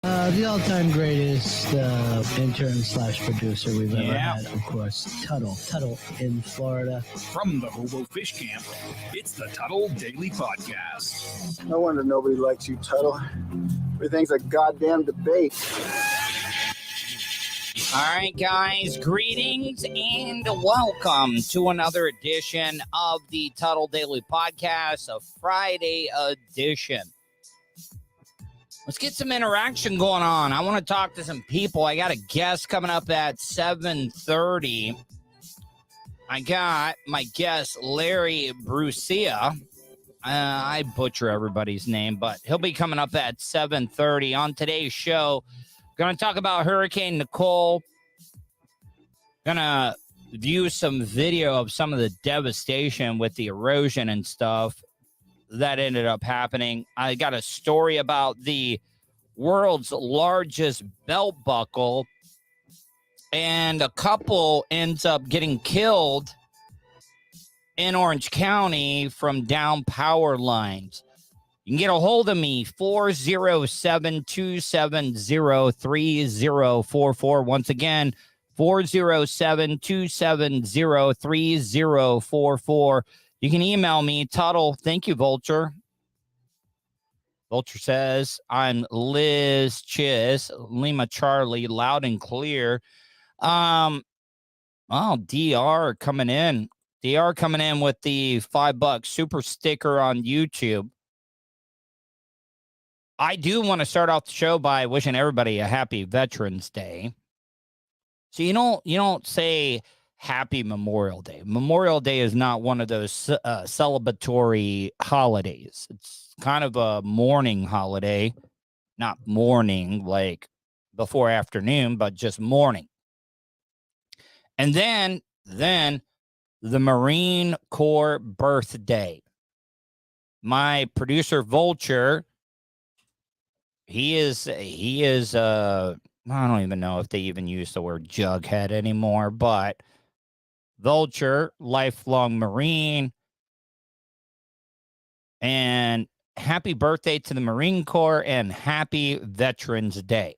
The all-time greatest intern slash producer we've ever had, of course, Tuddle in Florida. From the Hobo Fish Camp, it's the Tuddle Daily Podcast. No wonder nobody likes you, Tuddle. Everything's a goddamn debate. All right, guys, greetings and welcome to another edition of the Tuddle Daily Podcast, a Friday edition. Let's get some interaction going on. I want to talk to some people. I got a guest coming up at 7:30. I got my guest, Larry Brucia. I butcher everybody's name, but he'll be coming up at 7:30 on today's show. Going to talk about Hurricane Nicole. Going to view some video of some of the devastation with the erosion and stuff that ended up happening. I got a story about the world's largest belt buckle, and a couple ends up getting killed in Orange County from down power lines. You can get a hold of me, 407-270-3044. Once again, 407-270-3044. You can email me, Tuddle. Thank you, Vulture. Vulture says, I'm Liz Chiz, Lima Charlie, loud and clear. DR coming in. DR coming in with the $5 super sticker on YouTube. I do want to start off the show by wishing everybody a happy Veterans Day. So you don't say Happy Memorial Day. Memorial Day is not one of those celebratory holidays. It's kind of a mourning holiday, not mourning like before afternoon, but just mourning. And then the Marine Corps birthday. My producer Vulture, he is I don't even know if they even use the word jughead anymore, but Vulture, lifelong Marine, and happy birthday to the Marine Corps and happy Veterans Day.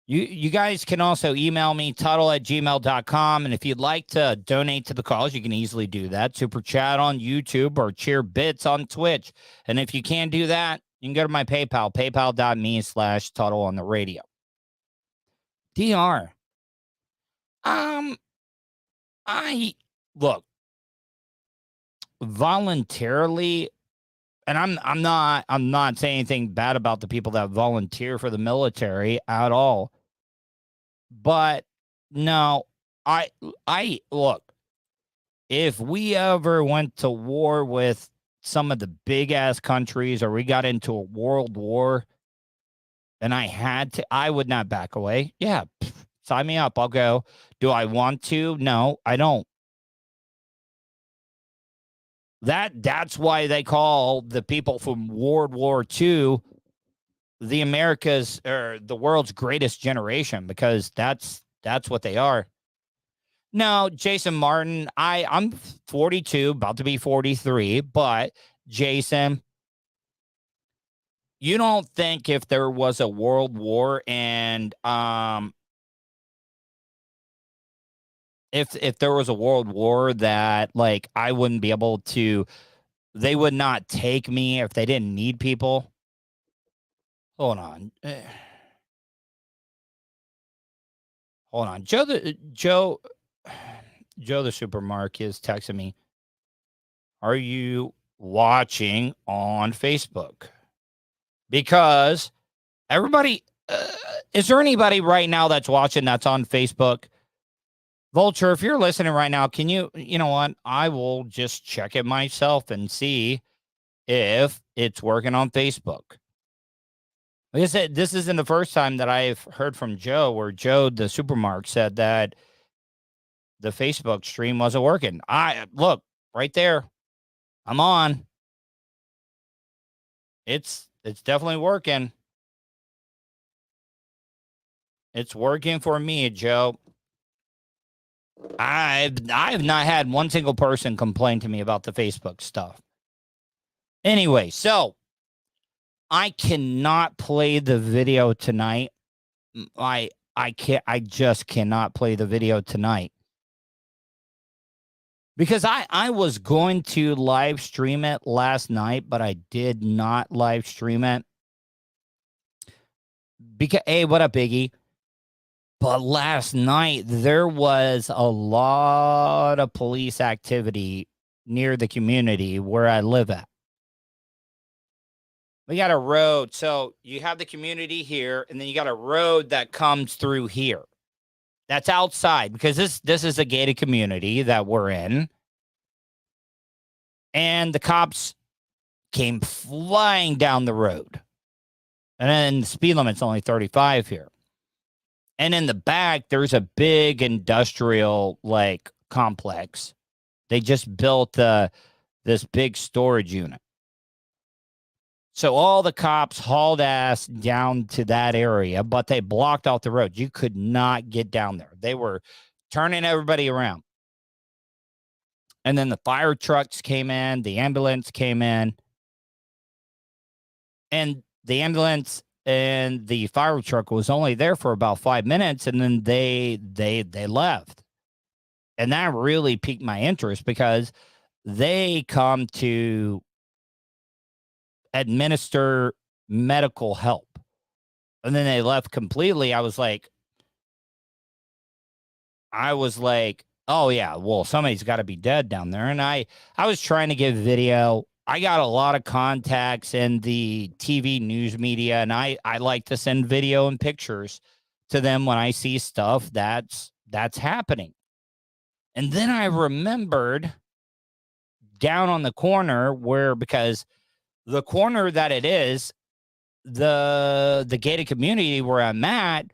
You guys can also email me, tuddle@gmail.com, and if you'd like to donate to the cause, you can easily do that. Super chat on YouTube or cheer bits on Twitch. And if you can't do that, you can go to my PayPal, paypal.me/Tuddle on the radio. DR. I look voluntarily, and I'm not saying anything bad about the people that volunteer for the military at all. But no, I look, if we ever went to war with some of the big ass countries, or we got into a world war and I had to, I would not back away. Yeah, sign me up. I'll go. Do I want to? No, I don't. That's why they call the people from World War II the America's or the world's greatest generation, because that's what they are. No, Jason Martin, I'm 42, about to be 43, but Jason, you don't think if there was a world war and if there was a world war that like I wouldn't be able to, they would not take me if they didn't need people? Hold on. Hold on. Joe the Supermark is texting me. Are you watching on Facebook? Because everybody, is there anybody right now that's watching that's on Facebook? Vulture, if you're listening right now, can you know what? I will just check it myself and see if it's working on Facebook. Like I said, this isn't the first time that I've heard from Joe, where Joe the Supermark said that the Facebook stream wasn't working. Look right there. I'm on. It's definitely working. It's working for me, Joe. I've not had one single person complain to me about the Facebook stuff. Anyway, so I cannot play the video tonight. I just cannot play the video tonight. Because I was going to live stream it last night, but I did not live stream it. Because, hey, what up, Biggie? But last night, there was a lot of police activity near the community where I live at. We got a road. So you have the community here, and then you got a road that comes through here. That's outside because this is a gated community that we're in. And the cops came flying down the road. And then the speed limit's only 35 here. And in the back, there's a big industrial like complex. They just built this big storage unit. So all the cops hauled ass down to that area, but they blocked off the road. You could not get down there. They were turning everybody around. And then the fire trucks came in, the ambulance came in. And the ambulance and the fire truck was only there for about 5 minutes, and then they left. And that really piqued my interest because they come to administer medical help. And then they left completely. I was like, oh yeah, well, somebody's got to be dead down there. And I was trying to give video. I got a lot of contacts in the TV news media, and I like to send video and pictures to them when I see stuff that's happening. And then I remembered down on the corner because the corner that it is, the gated community where I'm at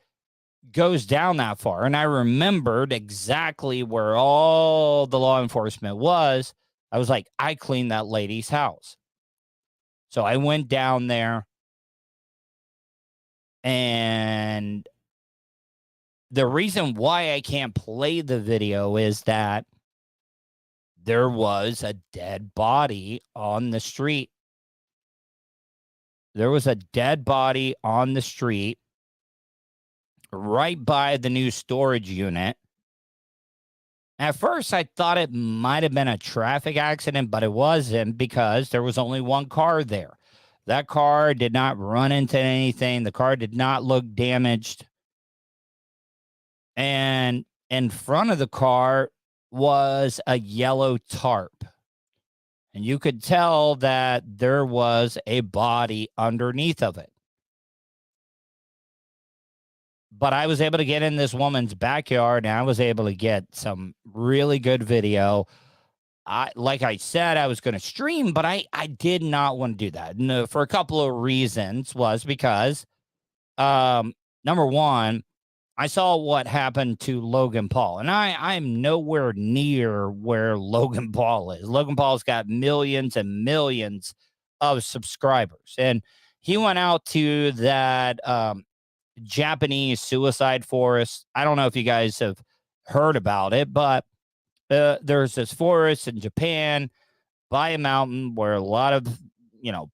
goes down that far. And I remembered exactly where all the law enforcement was. I was like, I cleaned that lady's house. So I went down there, and the reason why I can't play the video is that there was a dead body on the street. There was a dead body on the street right by the new storage unit. At first, I thought it might have been a traffic accident, but it wasn't because there was only one car there. That car did not run into anything. The car did not look damaged. And in front of the car was a yellow tarp. And you could tell that there was a body underneath of it. But I was able to get in this woman's backyard, and I was able to get some really good video. Like I said, I was going to stream, but I did not want to do that. And, for a couple of reasons was because, number one, I saw what happened to Logan Paul, and I'm nowhere near where Logan Paul is. Logan Paul's got millions and millions of subscribers, and he went out to that Japanese suicide forest. I don't know if you guys have heard about it, but there's this forest in Japan by a mountain where a lot of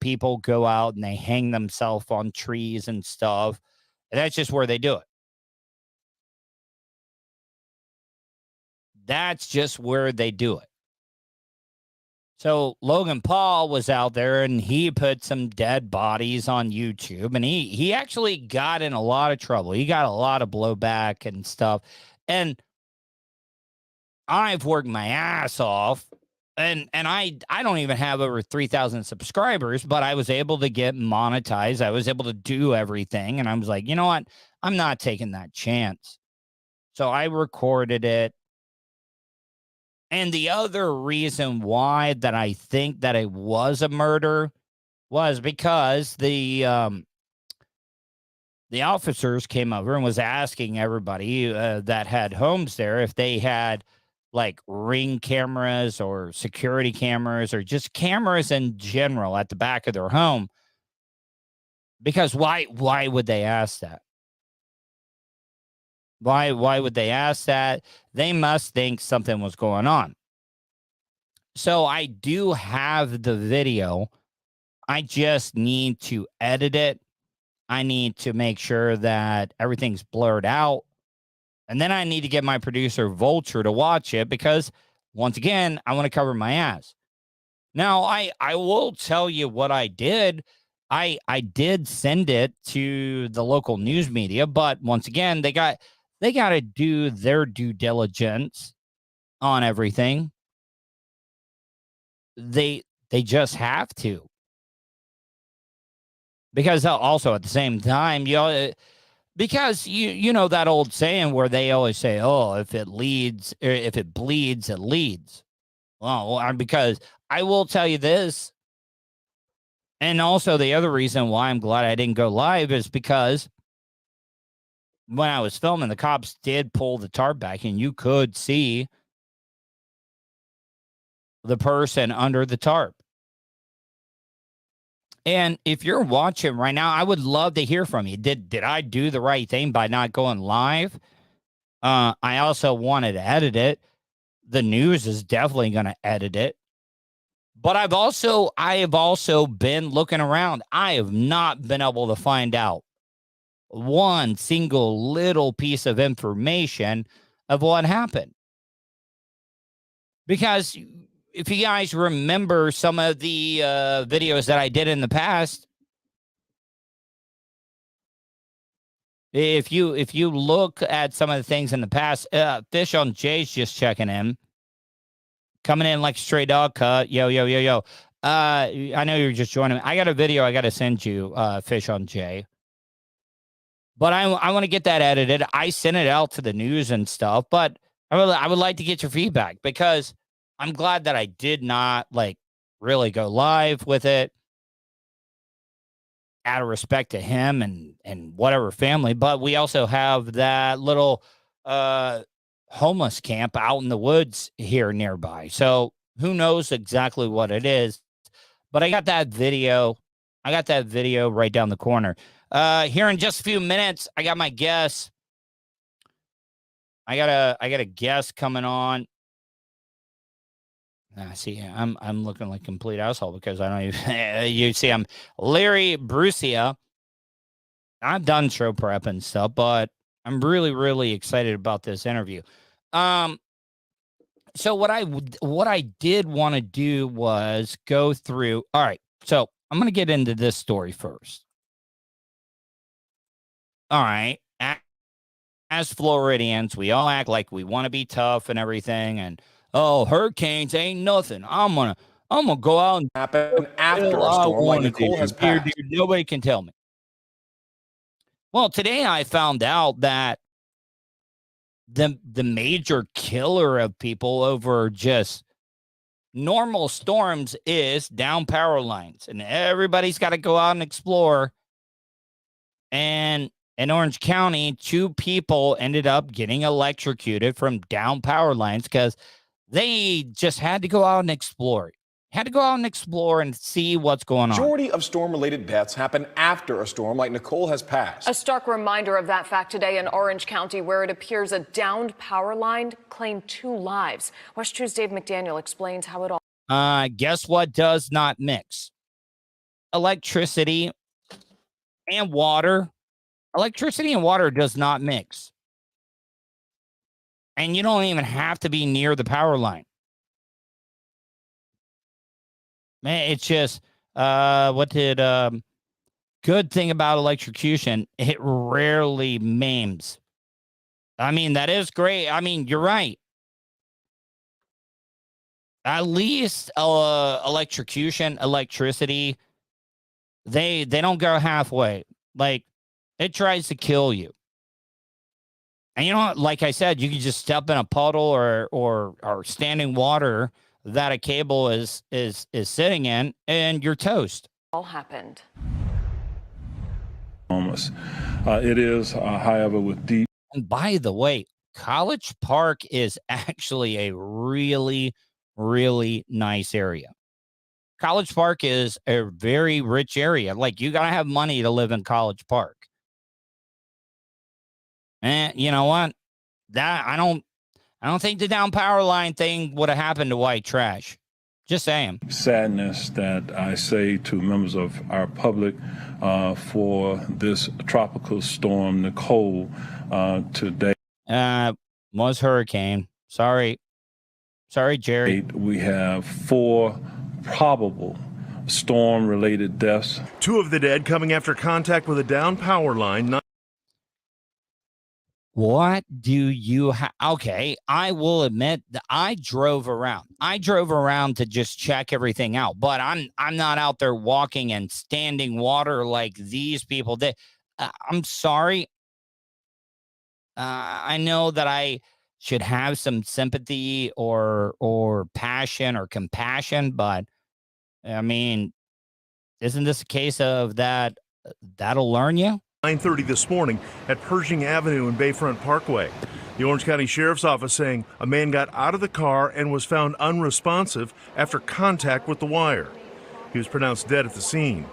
people go out and they hang themselves on trees and stuff. And that's just where they do it. That's just where they do it. So Logan Paul was out there, and he put some dead bodies on YouTube, and he actually got in a lot of trouble. He got a lot of blowback and stuff. And I've worked my ass off, and I don't even have over 3,000 subscribers, but I was able to get monetized. I was able to do everything, and I was like, you know what? I'm not taking that chance. So I recorded it. And the other reason why that I think that it was a murder was because the officers came over and was asking everybody that had homes there if they had like Ring cameras or security cameras or just cameras in general at the back of their home. Because why would they ask that? Why would they ask that? They must think something was going on. So I do have the video. I just need to edit it. I need to make sure that everything's blurred out. And then I need to get my producer Vulture to watch it because, once again, I want to cover my ass. Now, I will tell you what I did. I did send it to the local news media, but once again, they got to do their due diligence on everything. They just have to. Because also at the same time, because you know that old saying where they always say, "Oh, if it bleeds, it leads." Well, because I will tell you this, and also the other reason why I'm glad I didn't go live is because when I was filming, the cops did pull the tarp back, and you could see the person under the tarp. And if you're watching right now, I would love to hear from you. Did I do the right thing by not going live? I also wanted to edit it. The news is definitely going to edit it. But I have also been looking around. I have not been able to find out one single little piece of information of what happened. Because if you guys remember some of the videos that I did in the past, if you look at some of the things in the past, Fish on Jay's just checking in. Coming in like straight dog cut. Yo, yo, yo, yo. I know you're just joining me. I got a video I got to send you, Fish on Jay. But I want to get that edited. I sent it out to the news and stuff, but I would like to get your feedback because I'm glad that I did not like really go live with it out of respect to him and whatever family. But we also have that little homeless camp out in the woods here nearby. So who knows exactly what it is, but I got that video. I got that video right down the corner. Here in just a few minutes, I got my guest. I got a guest coming on. See, I'm looking like a complete asshole because I don't even you see I'm Larry Brucia. I've done show prep and stuff, but I'm really, really excited about this interview. So what I did want to do was go through. All right, so I'm going to get into this story first. All right, as Floridians, we all act like we want to be tough and everything, and hurricanes ain't nothing. I'm gonna go out and happen after a storm like Nicole has passed. Dude, nobody can tell me. Well, today I found out that the major killer of people over just normal storms is down power lines, and everybody's got to go out and explore. And in Orange County, 2 people ended up getting electrocuted from down power lines because they just had to go out and explore. Had to go out and explore and see what's going on. Majority of storm-related deaths happen after a storm like Nicole has passed. A stark reminder of that fact today in Orange County, where it appears a downed power line claimed 2 lives. West 2's Dave McDaniel explains how it all. Guess what does not mix? Electricity and water. Electricity and water does not mix. And you don't even have to be near the power line. Man, it's just good thing about electrocution, it rarely maims. I mean, that is great. I mean, you're right. At least electricity, they don't go halfway. Like, it tries to kill you. And you know what? Like I said, you can just step in a puddle or standing water that a cable is sitting in, and you're toast. All happened. Almost. It is, however, with deep. And by the way, College Park is actually a really, really nice area. College Park is a very rich area. Like, you gotta have money to live in College Park. And you know what? That I don't think the down power line thing would have happened to white trash. Just saying. Sadness that I say to members of our public for this tropical storm, Nicole, today. Was hurricane. Sorry, Jerry. We have 4 probable storm-related deaths. 2 of the dead coming after contact with a down power line. What do you have? Okay, I will admit that I drove around. To just check everything out, but I'm not out there walking and standing water like these people did. I'm sorry. I know that I should have some sympathy or passion or compassion, but I mean, isn't this a case of that'll learn you? 9:30 this morning at Pershing Avenue and Bayfront Parkway. The Orange County Sheriff's Office saying a man got out of the car and was found unresponsive after contact with the wire. He was pronounced dead at the scene.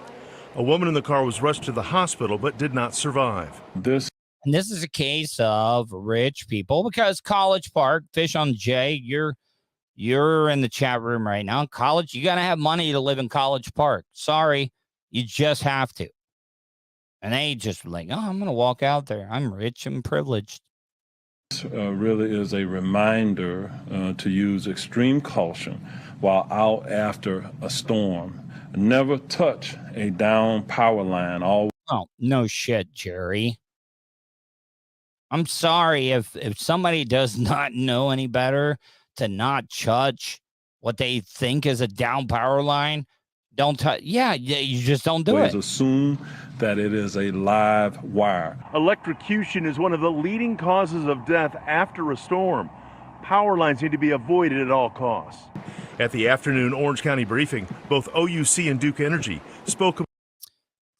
A woman in the car was rushed to the hospital but did not survive. This is a case of rich people, because College Park, Fish on J, you're in the chat room right now. College, you got to have money to live in College Park. Sorry, you just have to. And they just like, oh, I'm going to walk out there. I'm rich and privileged. This really is a reminder to use extreme caution while out after a storm. Never touch a down power line. Oh, no shit, Jerry. I'm sorry if somebody does not know any better to not touch what they think is a down power line. Don't touch. Yeah, you just don't do it. Assume that it is a live wire. Electrocution is one of the leading causes of death after a storm. Power lines need to be avoided at all costs. At the afternoon Orange County briefing, both OUC and Duke Energy spoke.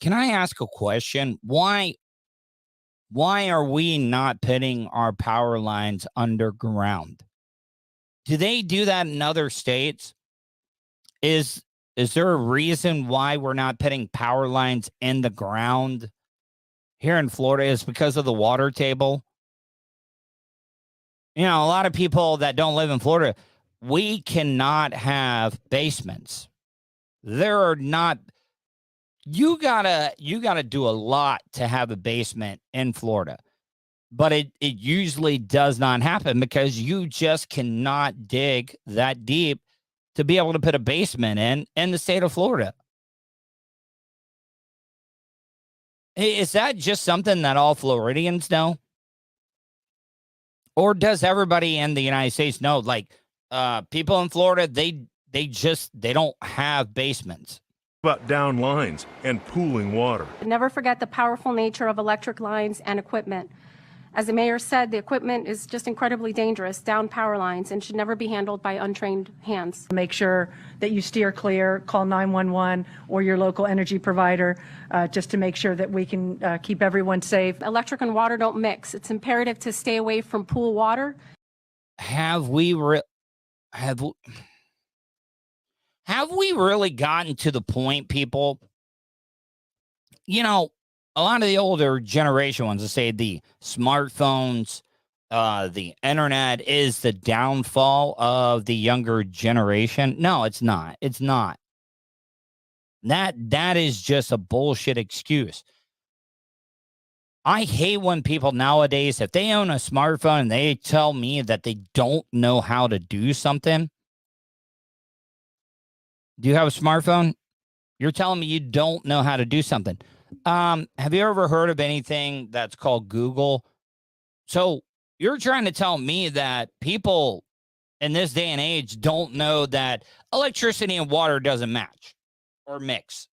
Can I ask a question? Why are we not putting our power lines underground? Do they do that in other states? Is there a reason why we're not putting power lines in the ground here in Florida? Is because of the water table? You know, a lot of people that don't live in Florida, we cannot have basements. There are not. You gotta do a lot to have a basement in Florida, but it usually does not happen because you just cannot dig that deep to be able to put a basement in the state of Florida. Is that just something that all Floridians know? Or does everybody in the United States know? Like, people in Florida, they don't have basements. About down lines and pooling water. Never forget the powerful nature of electric lines and equipment. As the mayor said, the equipment is just incredibly dangerous, down power lines, and should never be handled by untrained hands. Make sure that you steer clear, call 911 or your local energy provider, just to make sure that we can keep everyone safe. Electric and water don't mix. It's imperative to stay away from pool water. Have we really gotten to the point, people? You know, a lot of the older generation ones that say the smartphones, the internet is the downfall of the younger generation. No, it's not. It's not. That is just a bullshit excuse. I hate when people nowadays, if they own a smartphone and they tell me that they don't know how to do something. Do you have a smartphone? You're telling me you don't know how to do something. Have you ever heard of anything that's called Google? So you're trying to tell me that people in this day and age don't know that electricity and water doesn't match or mix.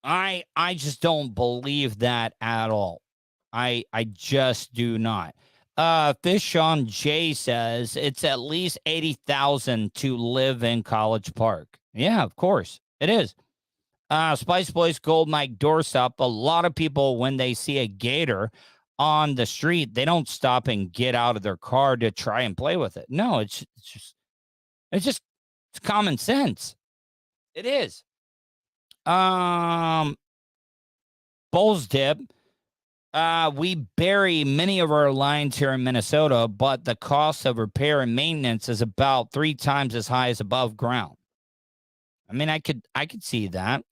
I just don't believe that at all. I just do not. Fish on J says it's at least $80,000 to live in College Park. Yeah, of course it is. Spice Boys Gold Mike doorstop. A lot of people, when they see a gator on the street, they don't stop and get out of their car to try and play with it. No, it's common sense. It is. Bulls Dip. We bury many of our lines here in Minnesota, but the cost of repair and maintenance is about 3 times as high as above ground. I mean, I could see that.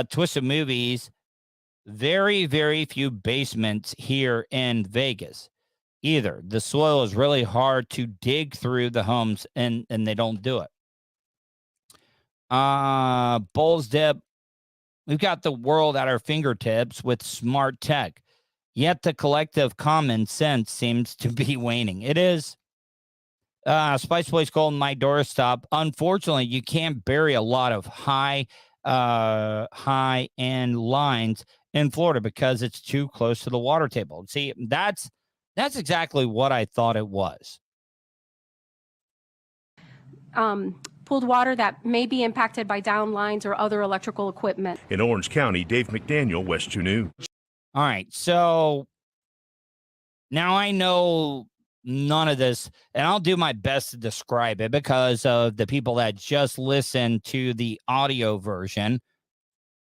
Twisted Movies, very, very few basements here in Vegas either. The soil is really hard to dig through the homes, and they don't do it. Bulls Dip, we've got the world at our fingertips with smart tech, yet the collective common sense seems to be waning. It is. Spice Place Golden, my doorstop. Unfortunately, you can't bury a lot of high end lines in Florida because it's too close to the water table. See, that's exactly what I thought it was. Pooled water that may be impacted by down lines or other electrical equipment. In Orange County, Dave McDaniel, West 2 News. All right, so now I know none of this, and I'll do my best to describe it because of the people that just listen to the audio version.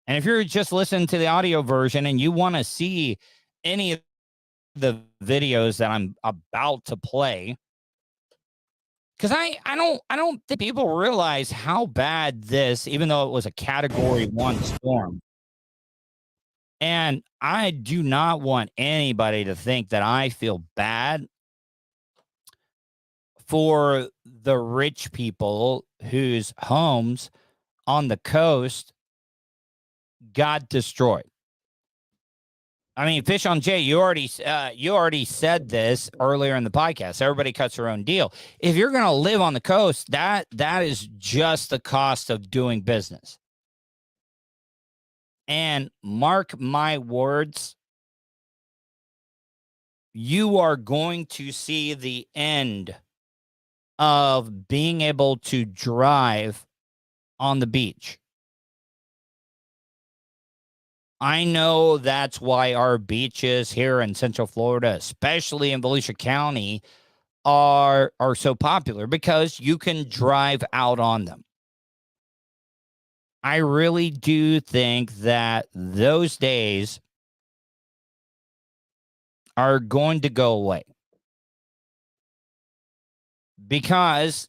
And if you're just listening to the audio version and you want to see any of the videos that I'm about to play, because I don't think people realize how bad this, even though it was a Category 1 storm. And I do not want anybody to think that I feel bad for the rich people whose homes on the coast got destroyed. I mean, Fish on Jay, you already said this earlier in the podcast. Everybody cuts their own deal. If you're going to live on the coast, that is just the cost of doing business. And mark my words, you are going to see the end of being able to drive on the beach. I know that's why our beaches here in Central Florida, especially in Volusia County, are so popular because you can drive out on them. I really do think that those days are going to go away. Because,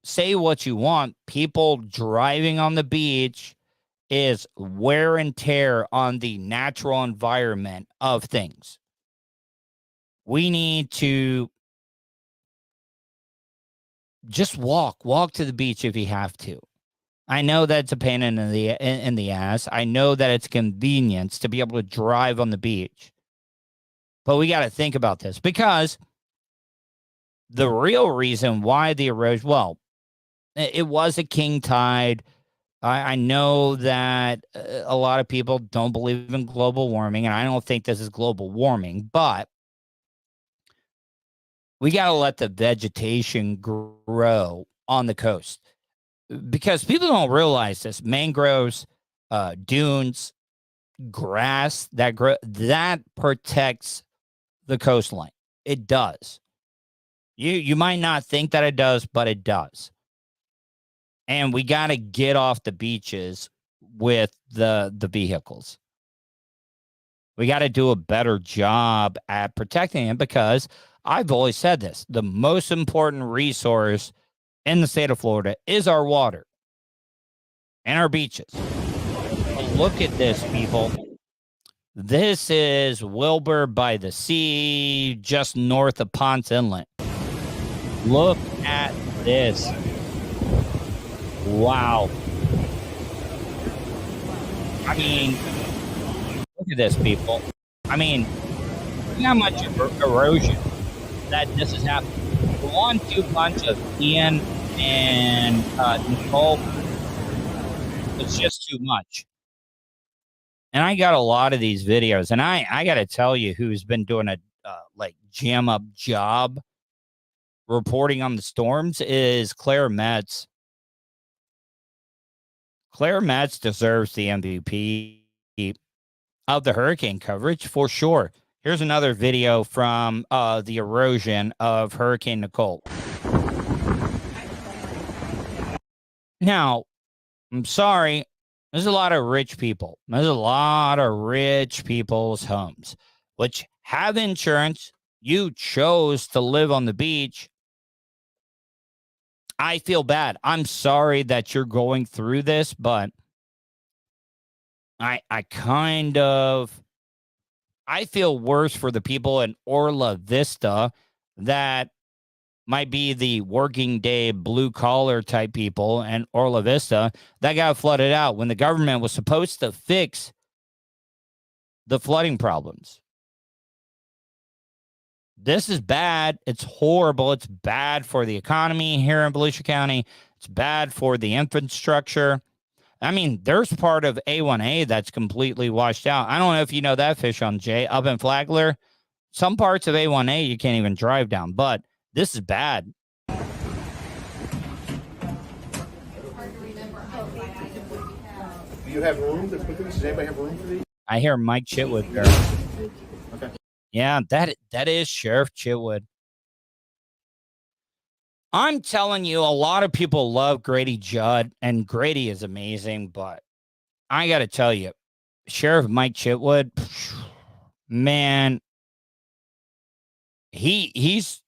say what you want, people driving on the beach is wear and tear on the natural environment of things. We need to just walk to the beach if you have to. I know that's a pain in the ass. I know that it's convenience to be able to drive on the beach. But we got to think about this because the real reason why the erosion, well, it was a king tide. I know that a lot of people don't believe in global warming, and I don't think this is global warming, but we got to let the vegetation grow on the coast because people don't realize this. Mangroves, dunes, grass that protects the coastline. It does. You might not think that it does, but it does. And we got to get off the beaches with the vehicles. We got to do a better job at protecting them because I've always said this. The most important resource in the state of Florida is our water and our beaches. Look at this, people. This is Wilbur by the Sea, just north of Ponce Inlet. Look at this. Wow. I mean, look at this, people. I mean, look how much erosion that this is happening. The 1-2 punch of Ian and Nicole was just too much. And I got a lot of these videos, and I got to tell you who's been doing a jam up job reporting on the storms is Claire Metz. Claire Metz deserves the MVP of the hurricane coverage for sure. Here's another video from the erosion of Hurricane Nicole. Now, I'm sorry, There's a lot of rich people. There's a lot of rich people's homes, which have insurance. You chose to live on the beach. I feel bad. I'm sorry that you're going through this, but I feel worse for the people in Orla Vista that might be the working day blue collar type people and Orla Vista that got flooded out when the government was supposed to fix the flooding problems. This is bad. It's horrible. It's bad for the economy here in Volusia County. It's bad for the infrastructure. I mean, there's part of A1A that's completely washed out. I don't know if you know that, Fish on Jay, up in Flagler. Some parts of A1A you can't even drive down, but this is bad. Do you have room to put these? Does anybody have room for these? I hear Mike Chitwood there. Okay. Yeah, that is Sheriff Chitwood. I'm telling you, a lot of people love Grady Judd, and Grady is amazing, but I got to tell you, Sheriff Mike Chitwood, man, he's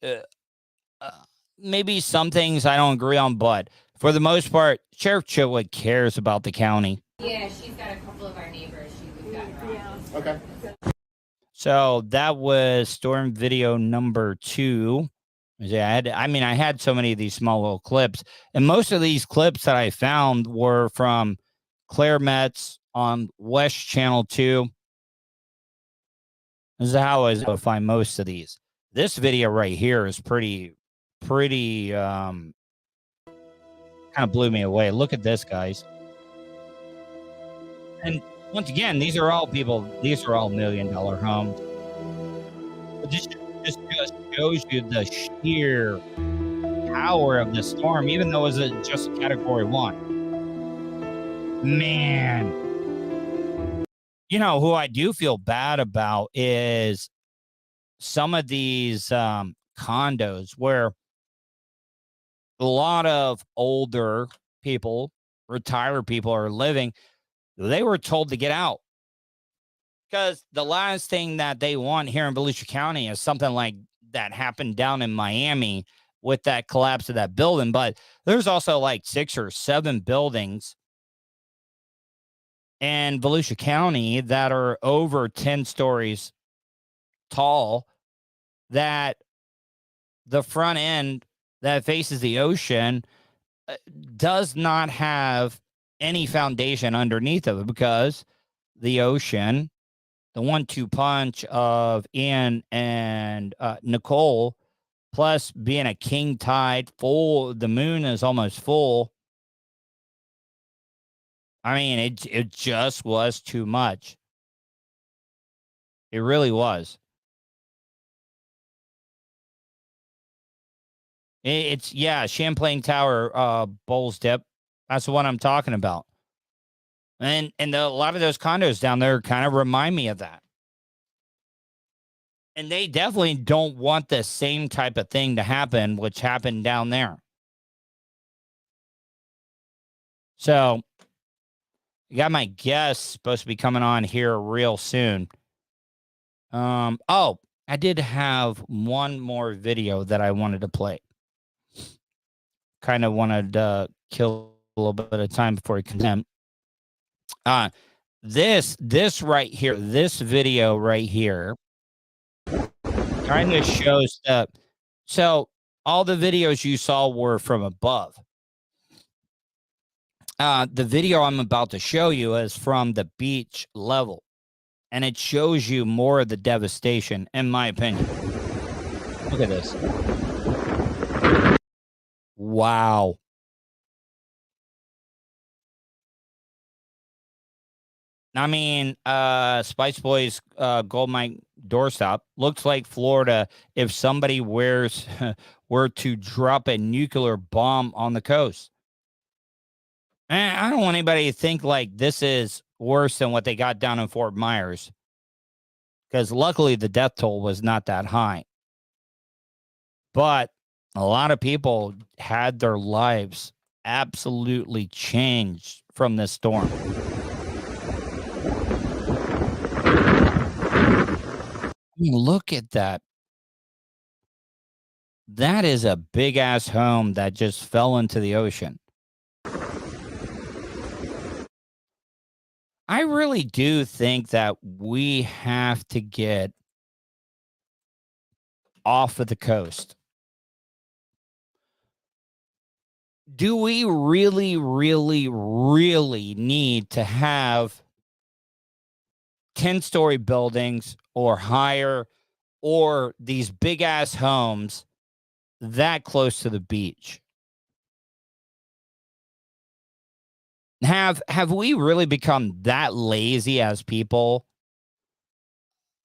maybe some things I don't agree on, but for the most part, Sheriff Chitwood cares about the county. Yeah, she's got a couple of our neighbors. We've got her. Okay. So that was storm video number 2. Yeah, I had so many of these small little clips, and most of these clips that I found were from Claire Metz on West Channel 2. This is how I was able to find most of these. This video right here is pretty kind of blew me away. Look at this, guys. And once again, these are all $1 million homes. But this just shows you the sheer power of the storm, even though it was just a category 1. Man. You know, who I do feel bad about is some of these condos where a lot of older people, retired people are living. They were told to get out because the last thing that they want here in Volusia County is something like that happened down in Miami with that collapse of that building. But there's also like 6 or 7 buildings in Volusia County that are over 10 stories tall that the front end that faces the ocean does not have any foundation underneath of it because the ocean, the 1-2 punch of Ian and Nicole, plus being a king tide full, the moon is almost full. I mean, it just was too much. It really was. It's Champlain Tower, Bowls Dip. That's the one I'm talking about. And a lot of those condos down there kind of remind me of that. And they definitely don't want the same type of thing to happen, which happened down there. So, you got my guest supposed to be coming on here real soon. I did have one more video that I wanted to play. Kind of wanted to kill a little bit of time before he comes in. This right here, this video right here, kind of shows that. So all the videos you saw were from above. The video I'm about to show you is from the beach level, and it shows you more of the devastation, in my opinion. Look at this. Wow. I mean, Spice Boys Gold Mine doorstop looks like Florida if somebody were to drop a nuclear bomb on the coast. And I don't want anybody to think like this is worse than what they got down in Fort Myers, because luckily the death toll was not that high. But a lot of people had their lives absolutely changed from this storm. Look at that. That is a big ass home that just fell into the ocean. I really do think that we have to get off of the coast. Do we really, really, really need to have 10-story buildings or higher, or these big ass homes that close to the beach? Have we really become that lazy as people?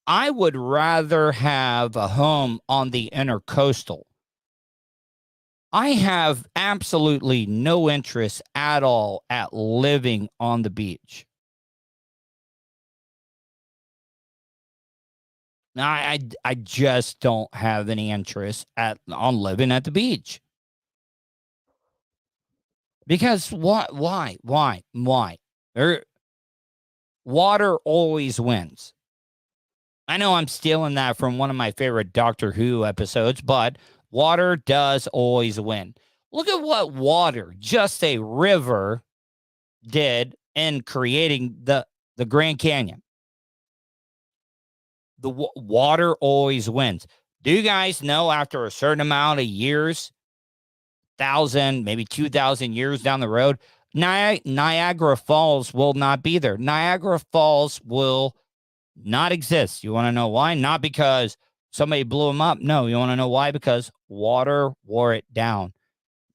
I would rather have a home on the intercoastal. I have absolutely no interest at all at living on the beach. I just don't have any interest on living at the beach. Because what? Why? Water always wins. I know I'm stealing that from one of my favorite Doctor Who episodes, but water does always win. Look at what water, just a river, did in creating the Grand Canyon. The water always wins. Do you guys know after a certain amount of years, 1,000, maybe 2,000 years down the road, Niagara Falls will not be there. Niagara Falls will not exist. You want to know why? Not because somebody blew them up. No, you want to know why? Because water wore it down.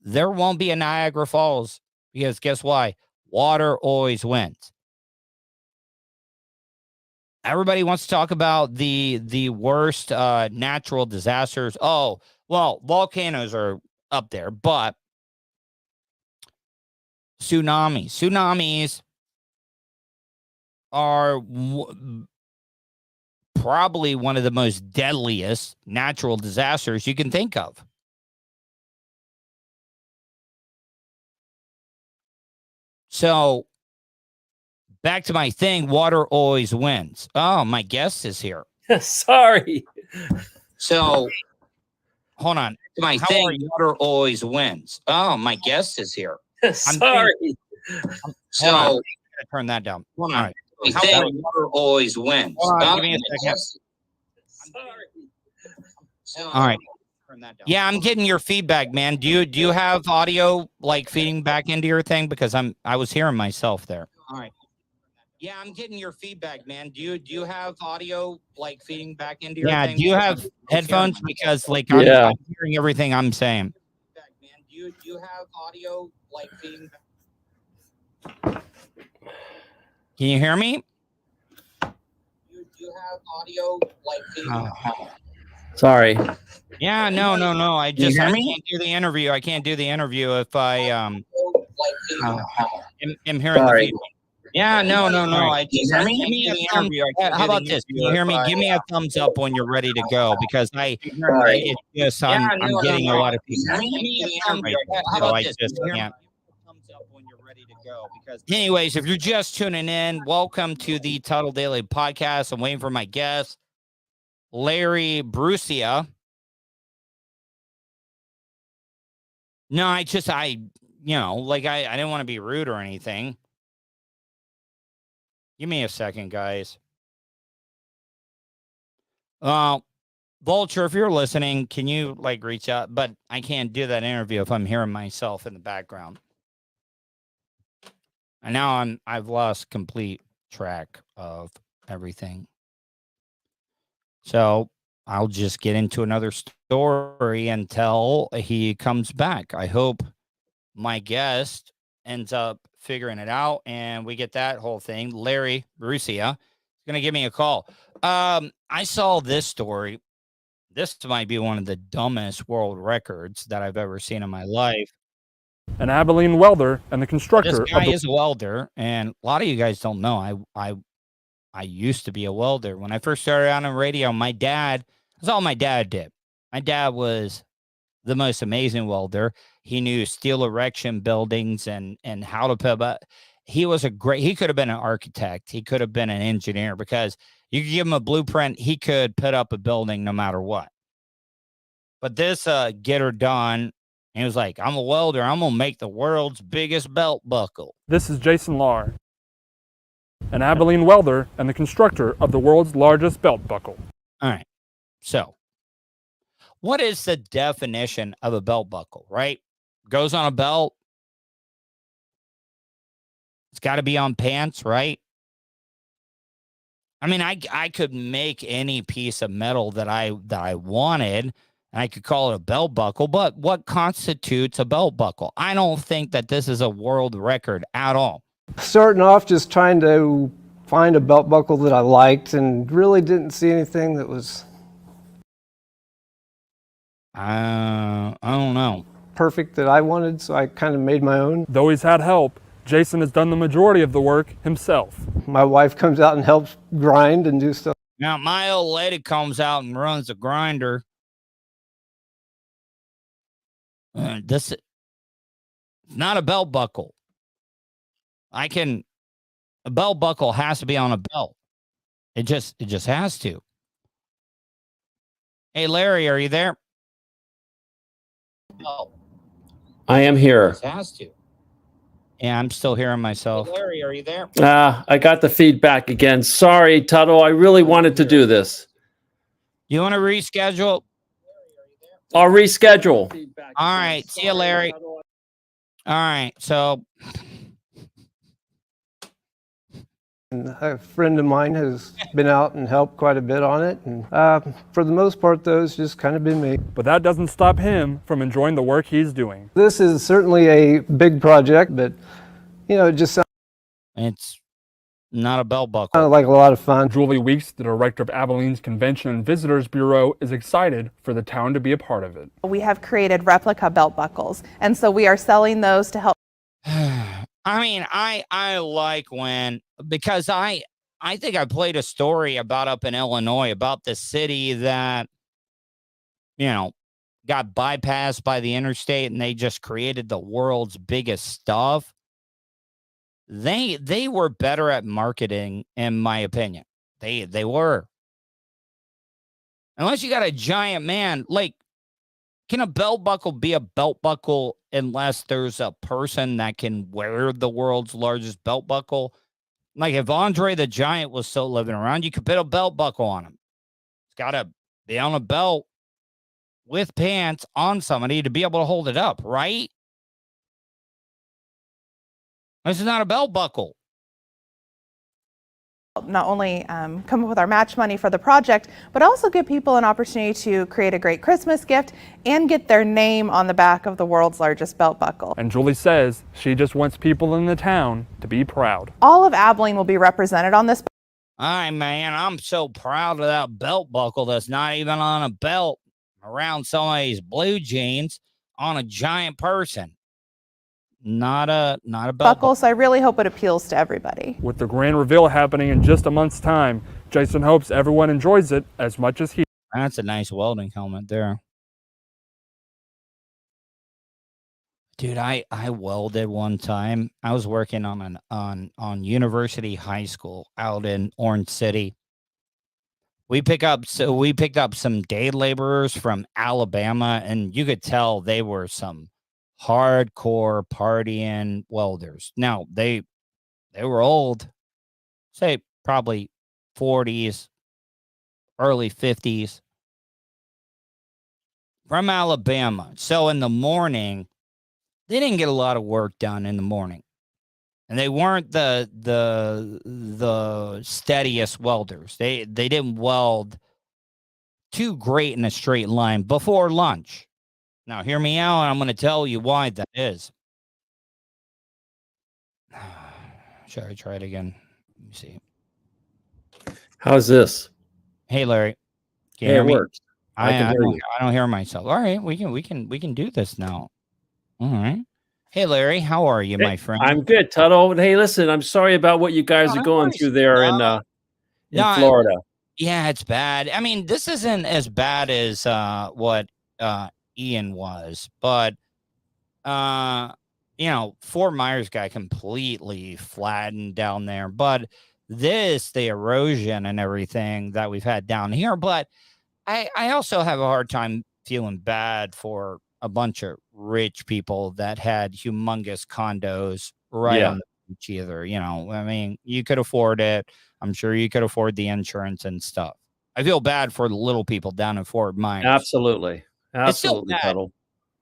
There won't be a Niagara Falls because guess why? Water always wins. Everybody wants to talk about the worst natural disasters. Oh, well, volcanoes are up there, but tsunamis are probably one of the most deadliest natural disasters you can think of. So back to my thing, water always wins. Oh, my guest is here. Sorry. So hold on. My thing, water always wins. Oh, my guest is here. Sorry. So I'm gonna turn that down. Hold on. All right. My thing, water always wins. Give me a second. Sorry. All right. Yeah, I'm getting your feedback, man. Do you have audio like feeding back into your thing? Because I was hearing myself there. All right. Yeah, I'm getting your feedback, man. Do you have audio like feeding back into your thing? Yeah, do you have headphones? Because like I'm hearing everything I'm saying. Man, do you have audio like feeding back? Can you hear me? Do you have audio like feeding back? Sorry. Yeah, no. I can't do the interview. I can't do the interview if I am hearing the feedback. Yeah, no. I just give me a thumbs. How about this? Can you hear me? Give me a thumbs up when you're ready to go because I'm getting a lot of people. How about this? Can't. Anyways, if you're just tuning in, welcome to the Tuddle Daily Podcast. I'm waiting for my guest, Larry Brucia. No, I didn't want to be rude or anything. Give me a second, guys. Vulture, if you're listening, can you reach out? But I can't do that interview if I'm hearing myself in the background. And now I've lost complete track of everything. So I'll just get into another story until he comes back. I hope my guest ends up figuring it out and we get that whole thing. Larry Brucia is going to give me a call. I saw this story. This might be one of the dumbest world records that I've ever seen in my life. An Abilene welder and the constructor. This guy is a welder, and a lot of you guys don't know. I used to be a welder. When I first started out on radio, that's all my dad did. My dad was the most amazing welder. He knew steel erection buildings and how to put up. he could have been an architect. He could have been an engineer, because you could give him a blueprint. He could put up a building no matter what. But this getter done, he was like, I'm a welder. I'm going to make the world's biggest belt buckle. This is Jason Lahr, an Abilene welder and the constructor of the world's largest belt buckle. All right. So, what is the definition of a belt buckle, right? Goes on a belt. It's got to be on pants, right? I mean, I could make any piece of metal that I wanted, and I could call it a belt buckle, but what constitutes a belt buckle? I don't think that this is a world record at all. Starting off just trying to find a belt buckle that I liked, and really didn't see anything that was I don't know, perfect that I wanted, so I kind of made my own. Though he's had help, Jason has done the majority of the work himself. My wife comes out and helps grind and do stuff. Now, my old lady comes out and runs the grinder. This is not a belt buckle. A belt buckle has to be on a belt. It just has to. Hey, Larry, are you there? Oh. I am here. It has to. Yeah, I'm still hearing myself. Hey, Larry, are you there? I got the feedback again. Sorry, Tuddle. I really wanted to do this. You want to reschedule? I'll reschedule. All right. See you, Larry. All right. So, And a friend of mine has been out and helped quite a bit on it. And for the most part, though, it's just kind of been me. But that doesn't stop him from enjoying the work he's doing. This is certainly a big project, but, it just sounds it's not a belt buckle. like a lot of fun. Julie Weeks, the director of Abilene's Convention and Visitors Bureau, is excited for the town to be a part of it. We have created replica belt buckles, and so we are selling those to help. I mean, I like when, because I think I played a story about up in Illinois about the city that, got bypassed by the interstate, and they just created the world's biggest stuff. They were better at marketing, in my opinion. They were. Unless you got a giant man, like, can a belt buckle be a belt buckle unless there's a person that can wear the world's largest belt buckle? Like, if Andre the Giant was still living around, you could put a belt buckle on him. It's got to be on a belt with pants on somebody to be able to hold it up, right? This is not a belt buckle. Not only come up with our match money for the project, but also give people an opportunity to create a great Christmas gift and get their name on the back of the world's largest belt buckle. And Julie says she just wants people in the town to be proud. All of Abilene will be represented on this. All right, man, I'm so proud of that belt buckle that's not even on a belt around somebody's blue jeans on a giant person. Not a belt buckle, so I really hope it appeals to everybody. With the grand reveal happening in just a month's time, Jason hopes everyone enjoys it as much as he. That's a nice welding helmet there. Dude, I welded one time. I was working on University High School out in Orange City. We picked up some day laborers from Alabama, and you could tell they were some hardcore partying welders. Now, they were old, say probably 40s, early 50s, from Alabama. So in the morning, they didn't get a lot of work done in the morning. And they weren't the steadiest welders. They didn't weld too great in a straight line before lunch. Now, hear me out, and I'm going to tell you why that is. Should I try it again? Let me see. How's this? Hey, Larry. Can you Hey, hear it me? works. I can hear you. I don't hear myself. All right, we can do this now. All right. Hey, Larry, how are you, my friend? I'm good, Tuddle. Hey, listen, I'm sorry about what you guys are going through there in Florida. Yeah, it's bad. I mean, this isn't as bad as what Ian was, but Fort Myers got completely flattened down there, but the erosion and everything that we've had down here. But I also have a hard time feeling bad for a bunch of rich people that had humongous condos right on the beach either. I mean, you could afford it. I'm sure you could afford the insurance and stuff. I feel bad for the little people down in Fort Myers. Absolutely. It's still Absolutely, bad. Tuddle.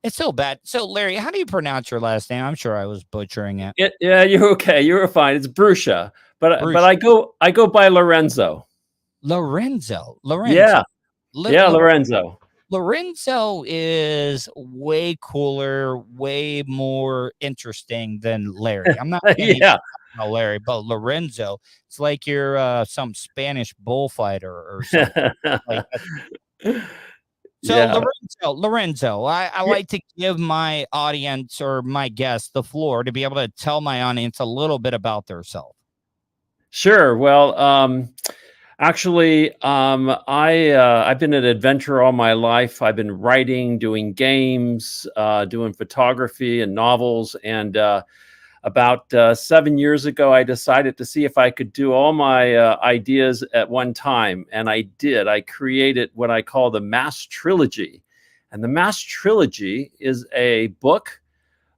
It's still bad. So, Larry, how do you pronounce your last name? I'm sure I was butchering it. Yeah, you're okay. You were fine. It's Bruscia, but Bruscia. I go by Lorenzo. Lorenzo. Yeah. Lorenzo. Lorenzo is way cooler, way more interesting than Larry. I'm not saying Larry, but Lorenzo. It's like you're some Spanish bullfighter or something. Like that. So Lorenzo, I like to give my audience or my guests the floor to be able to tell my audience a little bit about themselves. Sure. Well, actually, I've been an adventurer all my life. I've been writing, doing games, doing photography and novels. And about 7 years ago, I decided to see if I could do all my ideas at one time. And I did. I created what I call the Mass Trilogy. And the Mass Trilogy is a book,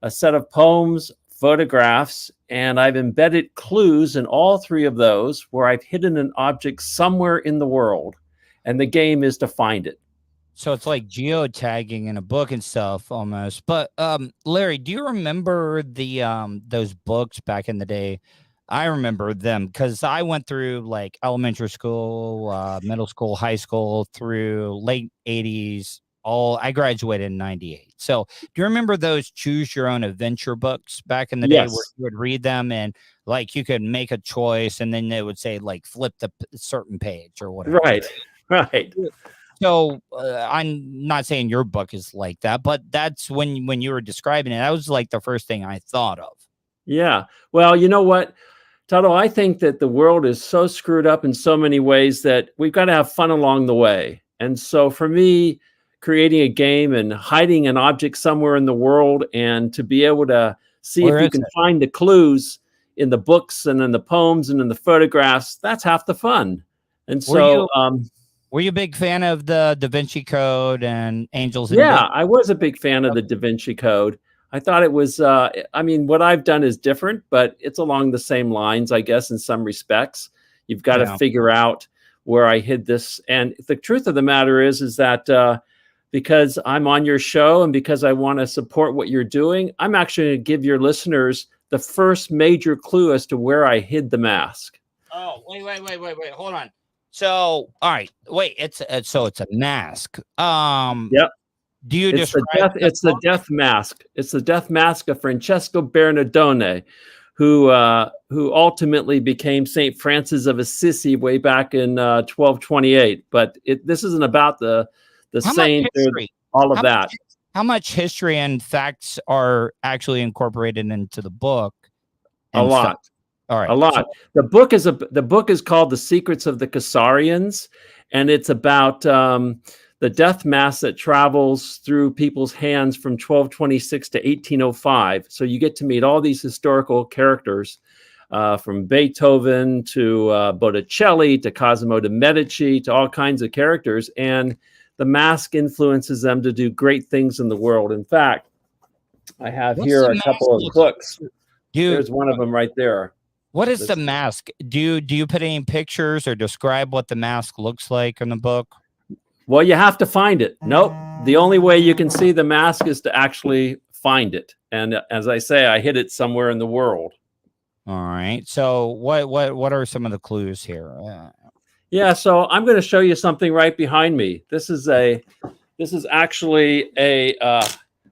a set of poems, photographs, and I've embedded clues in all three of those where I've hidden an object somewhere in the world. And the game is to find it. So it's like geotagging in a book and stuff almost. But Larry, do you remember those books back in the day? I remember them because I went through like elementary school, middle school, high school, through late 80s. I graduated in 98. So do you remember those choose your own adventure books back in the day where you would read them and like you could make a choice and then they would say like flip the certain page or whatever. Right. So I'm not saying your book is like that, but that's when you were describing it, that was like the first thing I thought of. Yeah. Well, you know what, Tuddle, I think that the world is so screwed up in so many ways that we've got to have fun along the way. And so for me, creating a game and hiding an object somewhere in the world and to be able to see if you can find the clues in the books and in the poems and in the photographs, that's half the fun. And so were you a big fan of the Da Vinci Code and Angels? Yeah, I was a big fan of the Da Vinci Code. I thought it was, I mean, what I've done is different, but it's along the same lines, I guess, in some respects. You've got to figure out where I hid this. And the truth of the matter is that because I'm on your show and because I want to support what you're doing, I'm actually going to give your listeners the first major clue as to where I hid the mask. Oh, wait, hold on. So, all right, wait, it's a mask. Yep. Do you describe it's the death mask. It's the death mask of Francesco Bernardone, who ultimately became Saint Francis of Assisi way back in 1228. But this isn't about the saint or all of that. How much history and facts are actually incorporated into the book? A lot. All right. A lot. So, the book is called The Secrets of the Caesarians, and it's about the death mask that travels through people's hands from 1226 to 1805. So you get to meet all these historical characters, from Beethoven to Botticelli to Cosimo de' Medici to all kinds of characters, and the mask influences them to do great things in the world. In fact, I have here a couple of books. There's one of them right there. What is the mask? Do you put any pictures or describe what the mask looks like in the book? Well, you have to find it. Nope. The only way you can see the mask is to actually find it. And as I say, I hid it somewhere in the world. All right. So what are some of the clues here? Yeah. So I'm going to show you something right behind me. This is actually a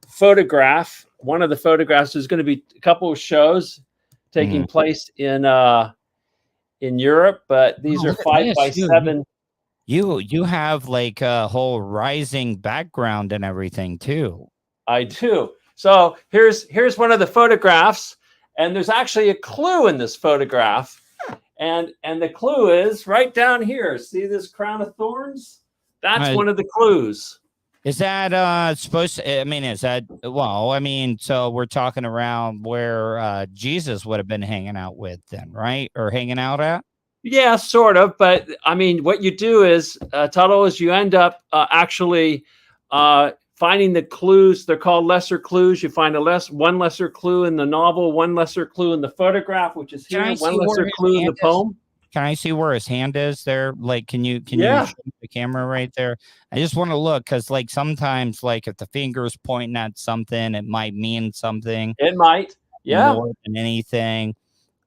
photograph. One of the photographs is going to be a couple of shows taking place in Europe, but these are 5x7. You have like a whole rising background and everything too. I do. So here's one of the photographs, and there's actually a clue in this photograph, and the clue is right down here. See this crown of thorns? That's one of the clues. Is that supposed to, I mean, is that, well, I mean, so we're talking around where Jesus would have been hanging out with then, right? Or hanging out at? Yeah, sort of. But I mean, what you do is, Tuddle, is you end up actually finding the clues. They're called lesser clues. You find one lesser clue in the novel, one lesser clue in the photograph, which is here, one lesser clue in the poem. Can I see where his hand is there? Like, can you Yeah. show the camera right there? I just want to look, because like sometimes, like if the finger's pointing at something, it might mean something. It might, yeah, more than anything.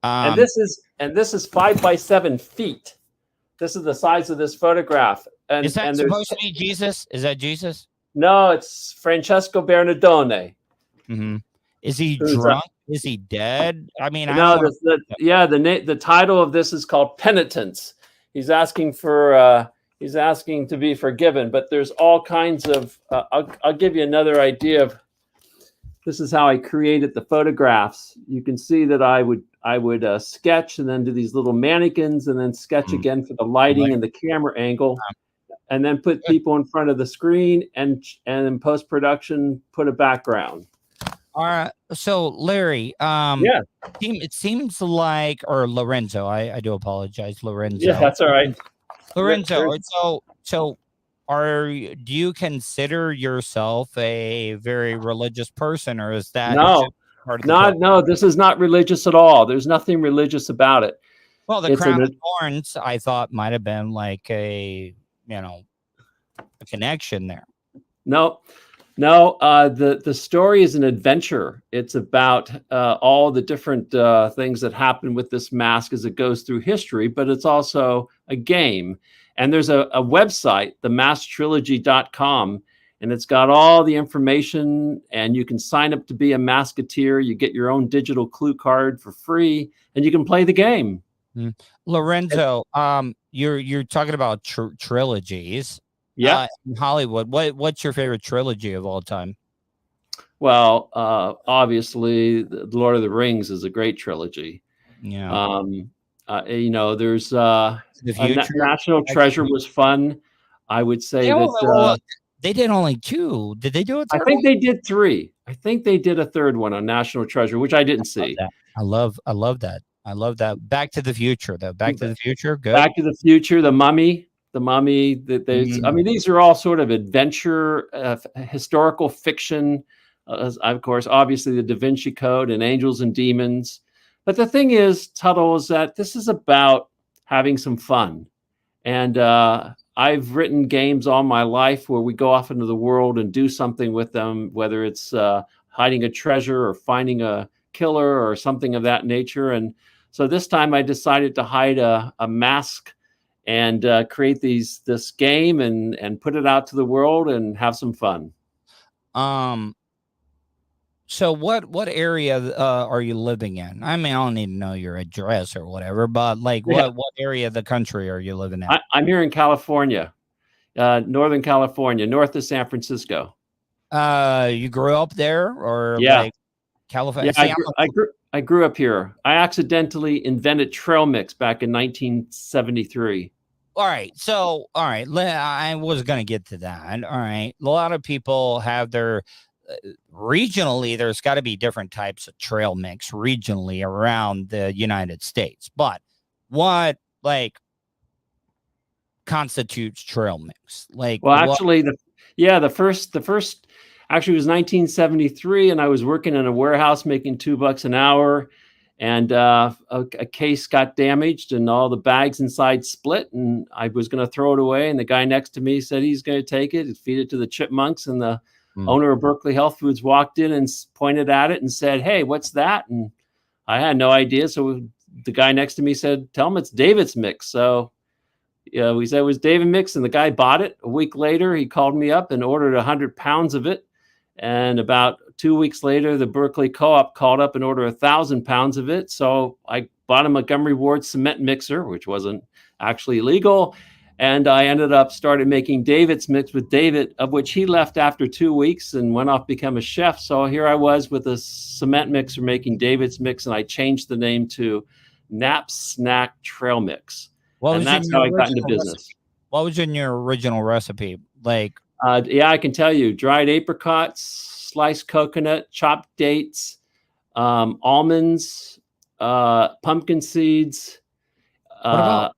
And this is 5 by 7 feet. This is the size of this photograph. And is that and supposed to be Jesus? Is that Jesus? No, it's Francesco Bernardone. Mm-hmm. Is he drunk? Is he dead? I mean, no. The title of this is called Penitence. He's asking for he's asking to be forgiven. But there's all kinds of. I'll give you another idea of. This is how I created the photographs. You can see that I would sketch and then do these little mannequins and then sketch again for the lighting and the camera angle, and then put people in front of the screen and in post-production put a background. All right. So Larry, it seems like, or Lorenzo, I do apologize, Lorenzo. Yeah, that's all right. Lorenzo. So do you consider yourself a very religious person, or is that no? This is not religious at all. There's nothing religious about it. Well, the crown of thorns, I thought, might have been like a connection there. No. The story is an adventure. It's about all the different things that happen with this mask as it goes through history, but it's also a game. And there's a website, themasktrilogy.com, and it's got all the information, and you can sign up to be a Masketeer. You get your own digital clue card for free, and you can play the game. Lorenzo, you're talking about trilogies. Yeah. In Hollywood, what's your favorite trilogy of all time? Well, obviously, The Lord of the Rings is a great trilogy. Yeah. There's National Treasure was fun. I would say they did only 2. Did they do a third I think one? they did 3. I think they did a third one on National Treasure, which I didn't see. I love that. I love that. Back to the Future, though. Back to the Future, good. Back to the Future, The Mummy. I mean, these are all sort of adventure, historical fiction. Of course, obviously, the Da Vinci Code and Angels and Demons. But the thing is, Tuddle, is that this is about having some fun. And I've written games all my life where we go off into the world and do something with them, whether it's hiding a treasure or finding a killer or something of that nature. And so this time I decided to hide a mask and create this game and put it out to the world and have some fun. So what area are you living in? I mean, I don't need to know your address or whatever, but like what area of the country are you living in? I'm here in California, Northern California, north of San Francisco. You grew up there, or like California? Yeah, I grew up here. I accidentally invented trail mix back in 1973. All right. So, all right. I was going to get to that. All right. A lot of people have their regionally, there's got to be different types of trail mix regionally around the United States. But what constitutes trail mix? Actually, the first actually was 1973, and I was working in a warehouse making $2 an hour, and a case got damaged, and all the bags inside split, and I was going to throw it away, and the guy next to me said he's going to take it and feed it to the chipmunks, and the owner of Berkeley Health Foods walked in and pointed at it and said, "Hey, what's that?" And I had no idea, so the guy next to me said, "Tell him it's David's mix." So we said it was David mix, and the guy bought it. A week later, he called me up and ordered 100 pounds of it. And about 2 weeks later, the Berkeley Co-op called up and ordered 1,000 pounds of it. So I bought a Montgomery Ward cement mixer, which wasn't actually legal. And I ended up started making David's mix with David, of which he left after 2 weeks and went off to become a chef. So here I was with a cement mixer making David's mix, and I changed the name to Nap Snack Trail Mix. And that's how I got into business. What was in your original recipe? Yeah, I can tell you, dried apricots, sliced coconut, chopped dates, almonds, pumpkin seeds. What about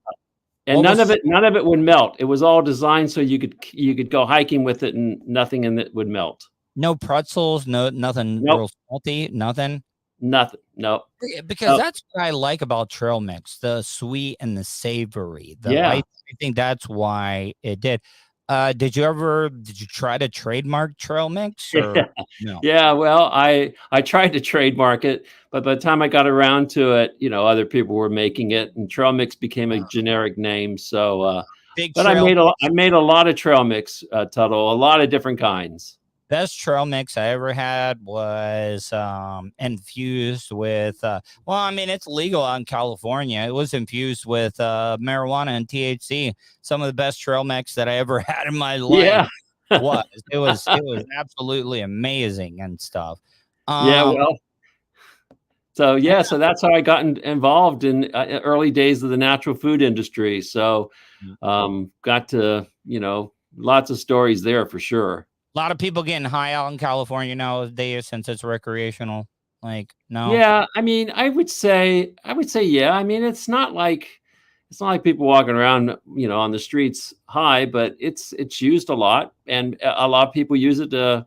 And what was none of it would melt. It was all designed so you could go hiking with it and nothing in it would melt. no pretzels, no nothing Nope. real salty, nothing? Nothing. No. Because that's what I like about trail mix, the sweet and the savory. Yeah. I think that's why it did. Did you try to trademark trail mix or no? Yeah, well, I tried to trademark it, but by the time I got around to it, other people were making it, and trail mix became a generic name. So, Big but I trail made a lot of trail mix, Tuddle, a lot of different kinds. Best trail mix I ever had was infused with well, I mean, it's legal out in California. It was infused with marijuana and THC. Some of the best trail mix that I ever had in my life. Yeah. It was absolutely amazing and stuff. Yeah, well, so that's how I got involved in early days of the natural food industry. So, got to, lots of stories there for sure. A lot of people getting high out in California nowadays since it's recreational. Like, no. Yeah, I mean, I would say, yeah. I mean, it's not like people walking around, on the streets high, but it's used a lot, and a lot of people use it to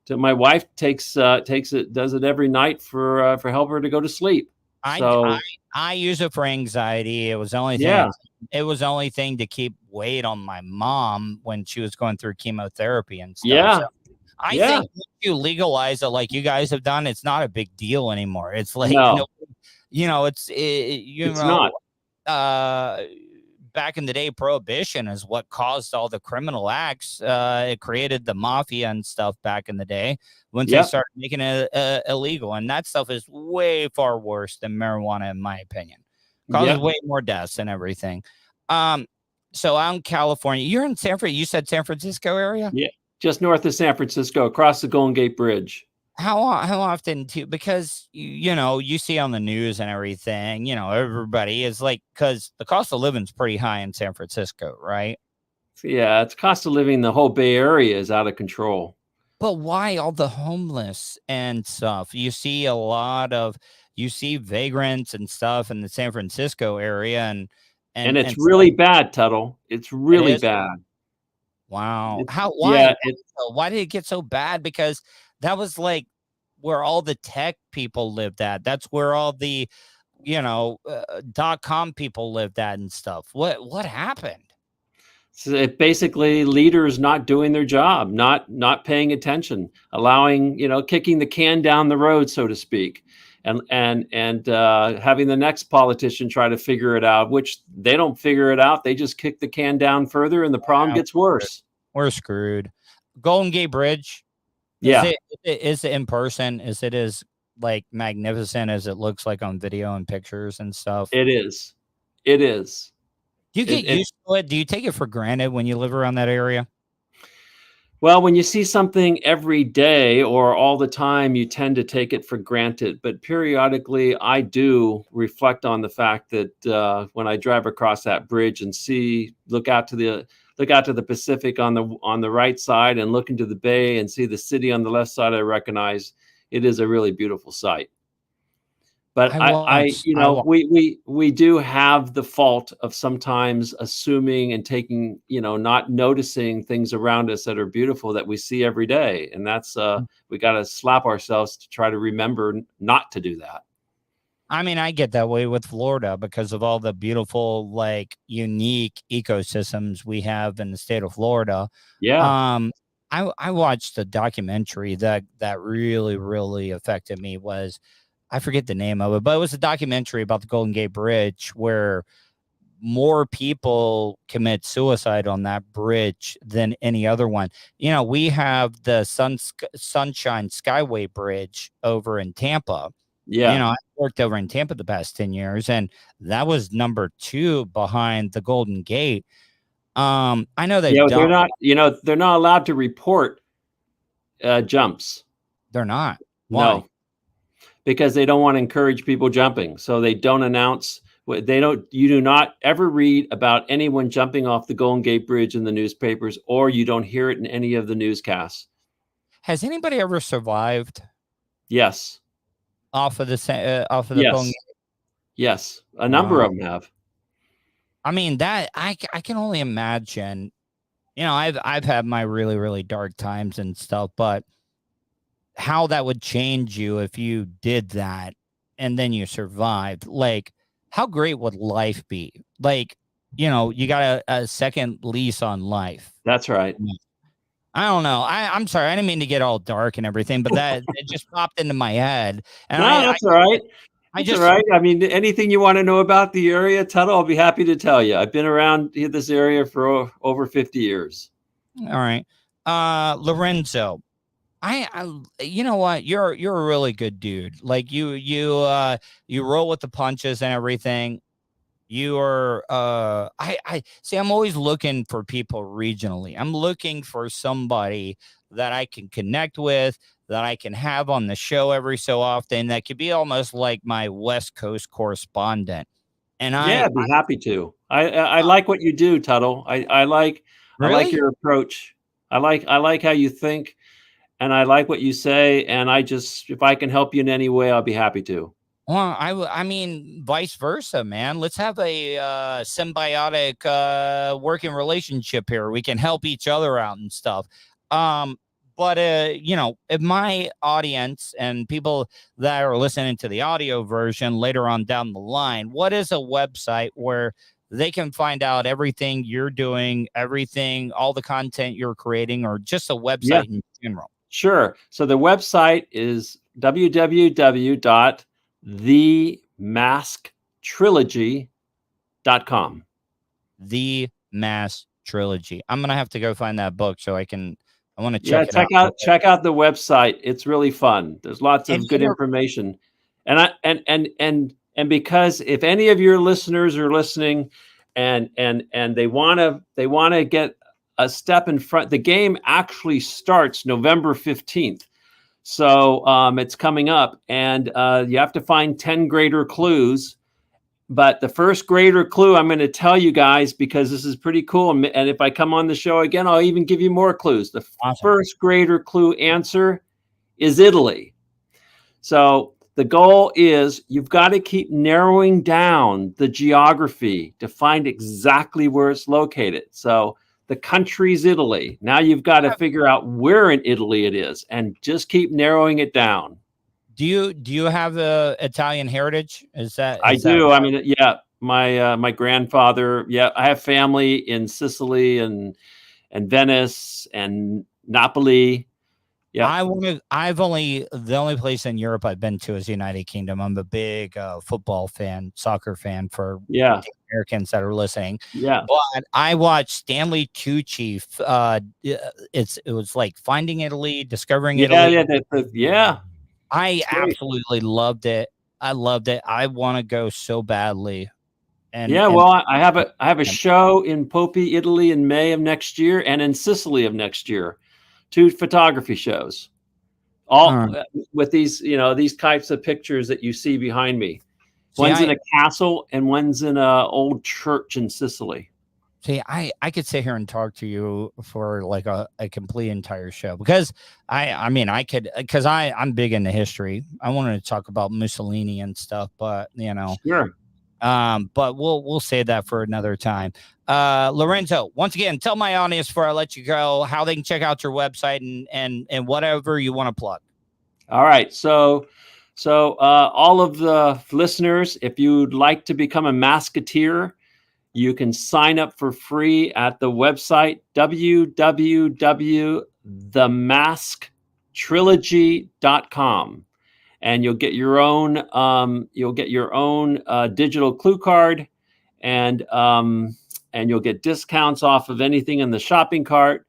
my wife takes it, does it every night for help her to go to sleep. So I use it for anxiety. It was the only thing. Yeah. It was the only thing to keep weight on my mom when she was going through chemotherapy and stuff. Yeah. So I think if you legalize it like you guys have done, it's not a big deal anymore. It's like, No. it's not. Back in the day, prohibition is what caused all the criminal acts. It created the mafia and stuff back in the day once they started making it illegal. And that stuff is way far worse than marijuana, in my opinion. Causes way more deaths and everything. So out in California, you're in you said San Francisco area? Yeah, just north of San Francisco, across the Golden Gate Bridge. How often because you see on the news and everything, everybody is like, because the cost of living is pretty high in San Francisco, right? Yeah, it's cost of living. The whole Bay Area is out of control. But why all the homeless and stuff? You see vagrants and stuff in the San Francisco area, and it's really bad, Tuddle. It's really bad. Wow. Why did it get so bad? Because that was like where all the tech people lived at. That's where all the, .com people lived at and stuff. What happened? So it basically leaders not doing their job, not paying attention, allowing, kicking the can down the road, so to speak, and having the next politician try to figure it out, which they don't figure it out. They just kick the can down further, and the problem gets worse. We're screwed. Golden Gate Bridge. Is it in person? Is it as like magnificent as it looks like on video and pictures and stuff? It is. It is. Do you get used to it? Do you take it for granted when you live around that area? Well, when you see something every day or all the time, you tend to take it for granted. But periodically, I do reflect on the fact that when I drive across that bridge and look out to the Pacific on the right side and look into the bay and see the city on the left side, I recognize it is a really beautiful sight. But we do have the fault of sometimes assuming and taking, not noticing things around us that are beautiful that we see every day. And that's, we got to slap ourselves to try to remember not to do that. I mean, I get that way with Florida because of all the beautiful, like, unique ecosystems we have in the state of Florida. Yeah. I watched a documentary that really, really affected me. I forget the name of it, but it was a documentary about the Golden Gate Bridge where more people commit suicide on that bridge than any other one. We have the Sunshine Skyway Bridge over in Tampa. Yeah. I worked over in Tampa the past 10 years, and that was number 2 behind the Golden Gate. I know they're not, they're not allowed to report jumps. They're not. Why? No. Because they don't want to encourage people jumping. So they don't announce You do not ever read about anyone jumping off the Golden Gate Bridge in the newspapers, or you don't hear it in any of the newscasts. Has anybody ever survived? Yes. Off of the Yes. Golden Gate? Yes. A number of them have. I mean, that I can only imagine. You know, I've had my really, really dark times and stuff, but how that would change you if you did that and then you survived. Like, how great would life be? Like, you know, you got a second lease on life. That's right. I don't know. I'm sorry. I didn't mean to get all dark and everything, but that it just popped into my head. And No, that's all right. That's all right. I mean, anything you want to know about the area, Tuddle, I'll be happy to tell you. I've been around this area for over 50 years. All right. Lorenzo, I you know what? You're a really good dude. Like you roll with the punches and everything. You are I see, I'm always looking for people regionally. I'm looking for somebody that I can connect with, that I can have on the show every so often, that could be almost like my West Coast correspondent. And I'd be happy to. I like what you do, Tuddle. I like your approach. I like how you think, and I like what you say. And if I can help you in any way, I'll be happy to. Well, I mean, vice versa, man. Let's have a symbiotic working relationship here. We can help each other out and stuff. But you know, if my audience and people that are listening to the audio version later on down the line, what is a website where they can find out everything you're doing, everything, all the content you're creating, or just a website in general? Sure. So the website is themasktrilogy.com. The Mask Trilogy. I'm gonna have to go find that book so I want to check it out. Check out the website. It's really fun. There's lots of good information. And because if any of your listeners are listening and they want to get a step in front, the game actually starts November 15th. So it's coming up, and you have to find 10 greater clues. But the first greater clue I'm going to tell you guys, because this is pretty cool. And if I come on the show again, I'll even give you more clues. The first greater clue answer is Italy. So the goal is you've got to keep narrowing down the geography to find exactly where it's located. So the country's Italy. Now you've got to figure out where in Italy it is and just keep narrowing it down. Do you have the Italian heritage? I do. I mean, yeah, my grandfather. Yeah, I have family in Sicily and Venice and Napoli. Yeah, the only place in Europe I've been to is the United Kingdom. I'm a big football fan, soccer fan for the Americans that are listening. Yeah, but I watched Stanley Tucci. It was like Finding Italy, Discovering Italy. Yeah. I absolutely loved it. I loved it. I want to go so badly. Well, I have a show in Poppi, Italy in May of next year, and in Sicily of next year. 2 photography shows, all with these types of pictures that you see behind me. One's in a castle and one's in an old church in Sicily. See, I could sit here and talk to you for like a complete entire show, because I'm big into history. I wanted to talk about Mussolini and stuff, but sure. But we'll save that for another time. Lorenzo, once again, tell my audience before I let you go how they can check out your website and whatever you want to plug. All right. So all of the listeners, if you'd like to become a Masketeer, you can sign up for free at the website www.themasktrilogy.com, and you'll get your own digital clue card, and you'll get discounts off of anything in the shopping cart.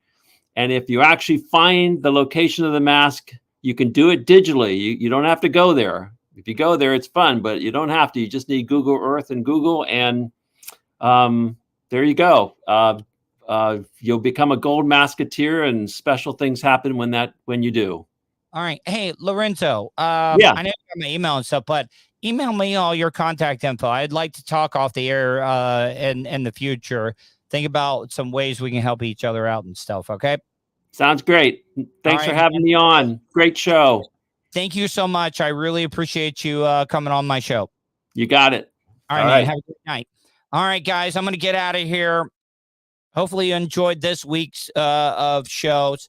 And if you actually find the location of the mask, you can do it digitally. You don't have to go there. If you go there, it's fun, but you don't have to. You just need Google Earth and Google, and there you go. You'll become a gold Masketeer, and special things happen when you do. All right. Hey, Lorenzo, yeah. I know you got my email and stuff, but email me all your contact info. I'd like to talk off the air in the future. Think about some ways we can help each other out and stuff. Okay. Sounds great. Thanks for having me on. Great show. Thank you so much. I really appreciate you coming on my show. You got it. All right, man. Have a good night. All right, guys. I'm going to get out of here. Hopefully you enjoyed this week's of shows.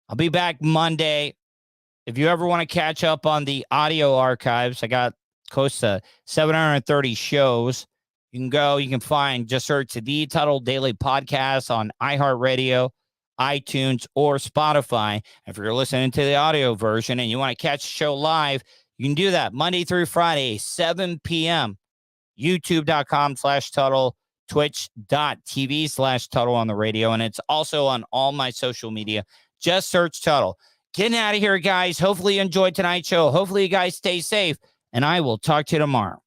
I'll be back Monday. If you ever want to catch up on the audio archives, I got close to 730 shows. You can go, you can find, just search the Tuddle Daily Podcast on iHeartRadio, iTunes, or Spotify. If you're listening to the audio version and you want to catch the show live, you can do that Monday through Friday, 7 p.m. YouTube.com/Tuddle, Twitch.tv/Tuddle on the radio. And it's also on all my social media. Just search Tuddle. Getting out of here, guys. Hopefully you enjoyed tonight's show. Hopefully you guys stay safe. And I will talk to you tomorrow.